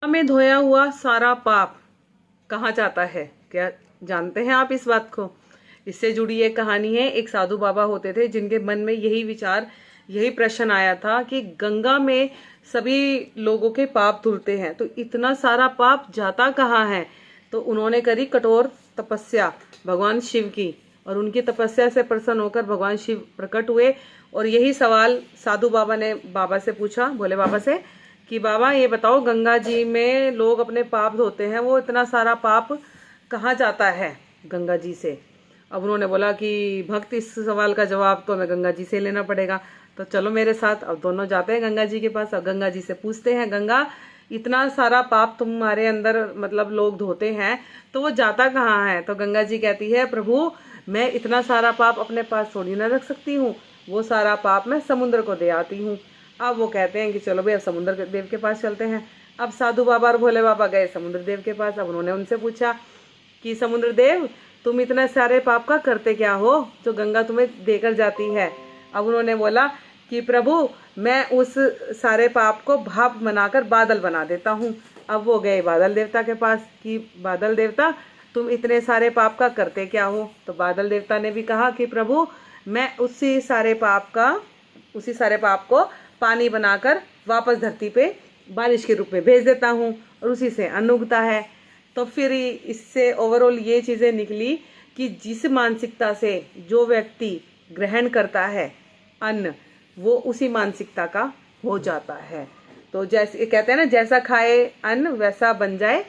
में धोया हुआ सारा पाप कहाँ जाता है? क्या जानते हैं आप इस बात को? इससे जुड़ी एक कहानी है। एक साधु बाबा होते थे जिनके मन में यही विचार, यही प्रश्न आया था कि गंगा में सभी लोगों के पाप धुलते हैं, तो इतना सारा पाप जाता कहाँ है? तो उन्होंने करी कठोर तपस्या भगवान शिव की, और उनकी तपस्या से प्रसन्न होकर भगवान शिव प्रकट हुए। और यही सवाल साधु बाबा ने बाबा से पूछा, भोले बाबा से, कि बाबा ये बताओ, गंगा जी में लोग अपने पाप धोते हैं, वो इतना सारा पाप कहाँ जाता है गंगा जी से? अब उन्होंने बोला कि भक्त, इस सवाल का जवाब तो हमें गंगा जी से लेना पड़ेगा, तो चलो मेरे साथ। अब दोनों जाते हैं गंगा जी के पास। अब गंगा जी से पूछते हैं, गंगा, इतना सारा पाप तुम्हारे अंदर मतलब लोग धोते हैं, तो वो जाता कहाँ है? तो गंगा जी कहती है, प्रभु, मैं इतना सारा पाप अपने पास थोड़ी ना रख सकती हूँ, वो सारा पाप मैं समुद्र को दे आती हूँ। अब वो कहते हैं कि चलो भाई, अब समुद्र देव के पास चलते हैं। अब साधु बाबा और भोले बाबा गए समुद्र देव के पास। अब उन्होंने उनसे पूछा कि समुद्र देव, तुम इतने सारे पाप का करते क्या हो जो गंगा तुम्हें देकर जाती है? अब उन्होंने बोला कि प्रभु, मैं उस सारे पाप को भाप बनाकर बादल बना देता हूँ। अब वो गए बादल देवता के पास कि बादल देवता, तुम इतने सारे पाप का करते क्या हो? तो बादल देवता ने भी कहा कि प्रभु, मैं उसी सारे पाप को पानी बनाकर वापस धरती पे बारिश के रूप में भेज देता हूँ, और उसी से अन्न उगता है। तो फिर इससे ओवरऑल ये चीज़ें निकली कि जिस मानसिकता से जो व्यक्ति ग्रहण करता है अन्न, वो उसी मानसिकता का हो जाता है। तो जैसे कहते हैं ना, जैसा खाए अन्न वैसा बन जाए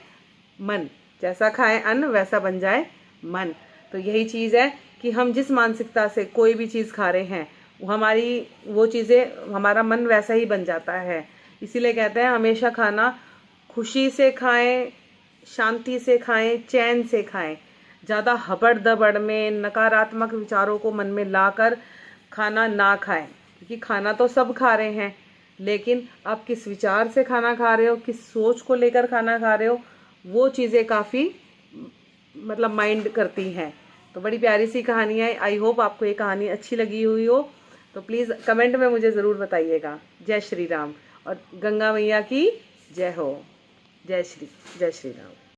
मन, जैसा खाए अन्न वैसा बन जाए मन। तो यही चीज़ है कि हम जिस मानसिकता से कोई भी चीज़ खा रहे हैं, हमारी वो चीज़ें, हमारा मन वैसा ही बन जाता है। इसीलिए कहते हैं हमेशा खाना खुशी से खाएं, शांति से खाएं, चैन से खाएं। ज़्यादा हबड़ दबड़ में नकारात्मक विचारों को मन में लाकर खाना ना खाएं, क्योंकि खाना तो सब खा रहे हैं, लेकिन आप किस विचार से खाना खा रहे हो, किस सोच को लेकर खाना खा रहे हो, वो चीज़ें काफ़ी मतलब माइंड करती हैं। तो बड़ी प्यारी सी कहानी है। आई होप आपको ये कहानी अच्छी लगी हुई हो। तो प्लीज़ कमेंट में मुझे ज़रूर बताइएगा। जय श्री राम, और गंगा मैया की जय हो। जय श्री राम।